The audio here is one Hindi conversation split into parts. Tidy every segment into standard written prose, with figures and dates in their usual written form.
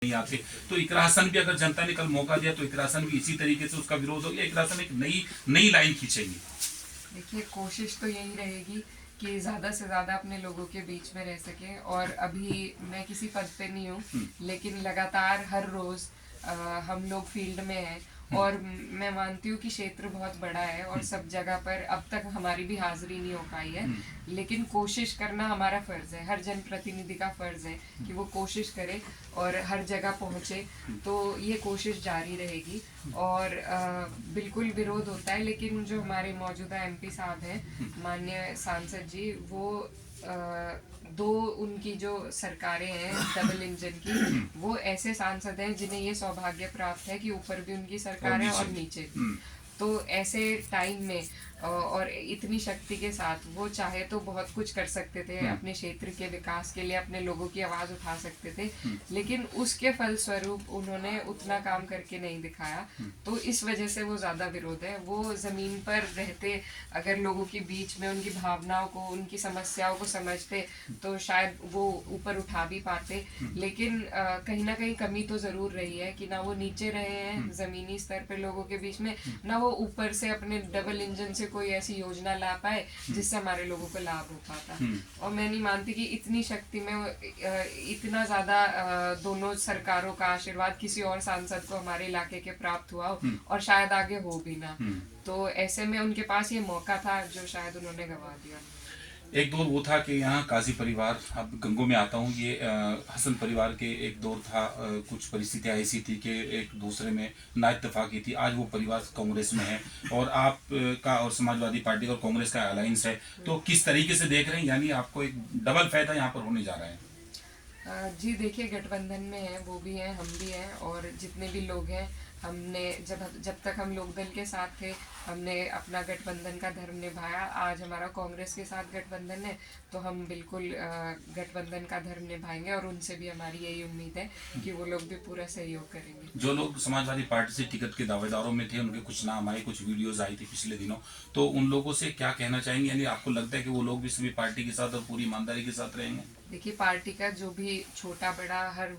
नहीं आते। तो इकरा हसन भी अगर जनता ने कल मौका दिया तो इकरा हसन भी इसी तरीके से उसका विरोध हो गया। इकरा हसन एक नई नई लाइन खींचेंगे। देखिए, कोशिश तो यही रहेगी कि ज़्यादा से ज़्यादा अपने लोगों के बीच में रह सके। और अभी मैं किसी पद पे नहीं हूँ, लेकिन लगातार हर रोज़ हम लोग फील्ड में हैं। और मैं मानती हूँ कि क्षेत्र बहुत बड़ा है और सब जगह पर अब तक हमारी भी हाजिरी नहीं हो पाई है, लेकिन कोशिश करना हमारा फ़र्ज़ है, हर जनप्रतिनिधि का फ़र्ज़ है कि वो कोशिश करे और हर जगह पहुँचे। तो ये कोशिश जारी रहेगी। और बिल्कुल विरोध होता है, लेकिन जो हमारे मौजूदा एमपी साहब हैं, माननीय सांसद जी, वो दो उनकी जो सरकारें हैं डबल इंजन की, वो ऐसे सांसद हैं जिन्हें ये सौभाग्य प्राप्त है कि ऊपर भी उनकी सरकार है और नीचे भी। तो ऐसे टाइम में और इतनी शक्ति के साथ वो चाहे तो बहुत कुछ कर सकते थे, अपने क्षेत्र के विकास के लिए अपने लोगों की आवाज़ उठा सकते थे, लेकिन उसके फलस्वरूप उन्होंने उतना काम करके नहीं दिखाया। तो इस वजह से वो ज़्यादा विरोध है। वो ज़मीन पर रहते, अगर लोगों के बीच में उनकी भावनाओं को, उनकी समस्याओं को समझते, तो शायद वो ऊपर उठा भी पाते। लेकिन कहीं ना कहीं कमी तो ज़रूर रही है कि ना वो नीचे रहे हैं ज़मीनी स्तर पर लोगों के बीच में, ना वो ऊपर से अपने डबल इंजन से कोई ऐसी योजना ला पाए जिससे हमारे लोगों को लाभ हो पाता। और मैं नहीं मानती कि इतनी शक्ति में इतना ज़्यादा दोनों सरकारों का आशीर्वाद किसी और सांसद को हमारे इलाके के प्राप्त हुआ हो, और शायद आगे हो भी ना। तो ऐसे में उनके पास ये मौका था जो शायद उन्होंने गंवा दिया। एक दौर वो था कि यहाँ काजी परिवार, अब गंगों में आता हूँ, ये हसन परिवार के एक दौर था, कुछ परिस्थितियाँ ऐसी थी कि एक दूसरे में ना इत्तेफाकी थी। आज वो परिवार कांग्रेस में है और आप का और समाजवादी पार्टी और कांग्रेस का अलायंस है। तो किस तरीके से देख रहे हैं, यानी आपको एक डबल फायदा यहाँ पर होने जा रहा है? जी देखिए, गठबंधन में है, वो भी हैं, हम भी हैं, और जितने भी लोग हैं, हमने जब तक हम लोकदल के साथ थे, हमने अपना गठबंधन का धर्म निभाया। आज हमारा कांग्रेस के साथ गठबंधन है, तो हम बिल्कुल गठबंधन का धर्म निभाएंगे, और उनसे भी हमारी यही उम्मीद है कि वो लोग भी पूरा सहयोग करेंगे। जो लोग समाजवादी पार्टी से टिकट के दावेदारों में थे, उनके कुछ नाम आए, कुछ वीडियोज आई थी पिछले दिनों, तो उन लोगों से क्या कहना चाहेंगे? यानी आपको लगता है कि वो लोग भी सभी पार्टी के साथ और पूरी ईमानदारी के साथ रहेंगे? देखिए, पार्टी का जो भी छोटा बड़ा हर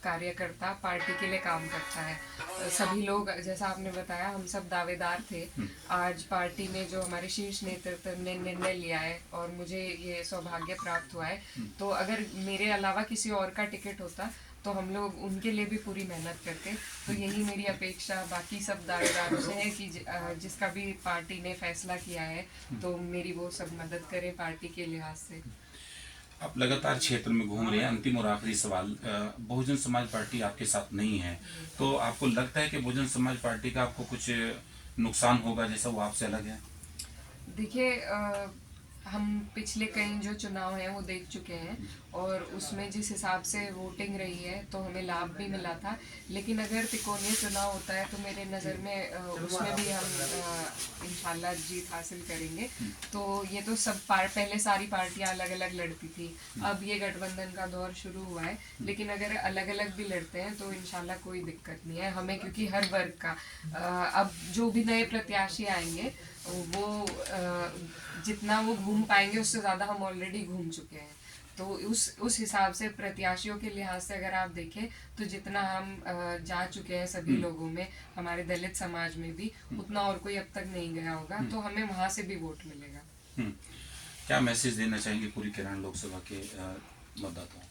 कार्यकर्ता पार्टी के लिए काम करता है। सभी लोग, जैसा आपने बताया, हम सब दावेदार थे। आज पार्टी में जो हमारे शीर्ष नेतृत्व ने निर्णय लिया है और मुझे ये सौभाग्य प्राप्त हुआ है, तो अगर मेरे अलावा किसी और का टिकट होता तो हम लोग उनके लिए भी पूरी मेहनत करते। तो यही मेरी अपेक्षा बाकी सब दावेदारों से है कि जिसका भी पार्टी ने फैसला किया है, तो मेरी वो सब मदद करें पार्टी के लिहाज से। आप लगातार क्षेत्र में घूम रहे हैं। अंतिम और आखिरी सवाल, बहुजन समाज पार्टी आपके साथ नहीं है, तो आपको लगता है कि बहुजन समाज पार्टी का आपको कुछ नुकसान होगा, जैसा वो आपसे अलग है? देखिए, हम पिछले कई जो चुनाव हैं वो देख चुके हैं, और उसमें जिस हिसाब से वोटिंग रही है तो हमें लाभ भी मिला था। लेकिन अगर तिकोने चुनाव होता है तो मेरे नज़र में उसमें भी हम इंशाल्लाह जीत हासिल करेंगे। तो ये तो पहले सारी पार्टियां अलग अलग लड़ती थी, अब ये गठबंधन का दौर शुरू हुआ है। लेकिन अगर अलग अलग भी लड़ते हैं तो इंशाल्लाह कोई दिक्कत नहीं है हमें, क्योंकि हर वर्ग का अब जो भी नए प्रत्याशी आएंगे, वो जितना वो घूम पाएंगे उससे ज़्यादा हम ऑलरेडी घूम चुके हैं। तो उस हिसाब से प्रत्याशियों के लिहाज से अगर आप देखें, तो जितना हम जा चुके हैं सभी लोगों में, हमारे दलित समाज में भी, उतना और कोई अब तक नहीं गया होगा, तो हमें वहाँ से भी वोट मिलेगा। क्या मैसेज देना चाहेंगे पूरी किरण लोकसभा के मतदाताओं?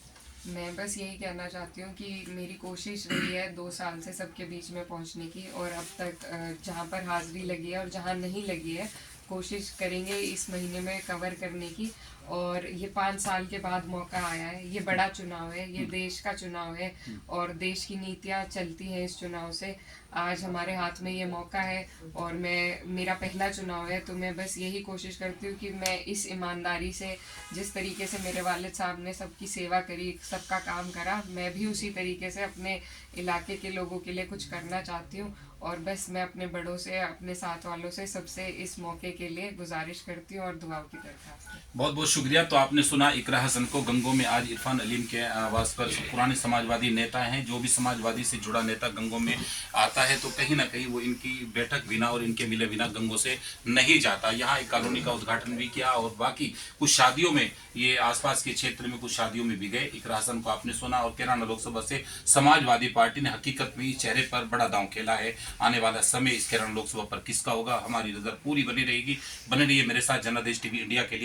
मैं बस यही कहना चाहती हूँ कि मेरी कोशिश रही है 2 साल से सबके बीच में पहुँचने की, और अब तक जहाँ पर हाजिरी लगी है और जहाँ नहीं लगी है, कोशिश करेंगे इस महीने में कवर करने की। और ये 5 साल के बाद मौका आया है, ये बड़ा चुनाव है, ये देश का चुनाव है, और देश की नीतियाँ चलती हैं इस चुनाव से। आज हमारे हाथ में ये मौका है, और मेरा पहला चुनाव है, तो मैं बस यही कोशिश करती हूँ कि मैं इस ईमानदारी से, जिस तरीके से मेरे वालिद साहब ने सबकी सेवा करी, सबका काम करा, मैं भी उसी तरीके से अपने इलाके के लोगों के लिए कुछ करना चाहती हूँ। और बस मैं अपने बड़ों से, अपने साथ वालों से, सबसे इस मौके के लिए गुजारिश करती हूँ और दुआओं की दरख्वास्त है। बहुत बहुत शुक्रिया। तो आपने सुना इकरा हसन को। गंगो में आज इरफान अलीम के आवास पर पुराने समाजवादी नेता हैं। जो भी समाजवादी से जुड़ा नेता गंगो में आता है तो कहीं ना कहीं वो इनकी बैठक बिना और इनके मिले बिना गंगो से नहीं जाता। यहाँ एक कॉलोनी का उद्घाटन भी किया और बाकी कुछ शादियों में, ये आसपास के क्षेत्र में कुछ शादियों में भी गए। इकरा हसन को आपने सुना। और कैराना लोकसभा से समाजवादी पार्टी ने हकीकत में इस चेहरे पर बड़ा दांव खेला है। आने वाला समय इस कैराना लोकसभा पर किसका होगा, हमारी नजर पूरी बनी रहेगी। बने रहिए मेरे साथ जनादेश टीवी इंडिया के लिए।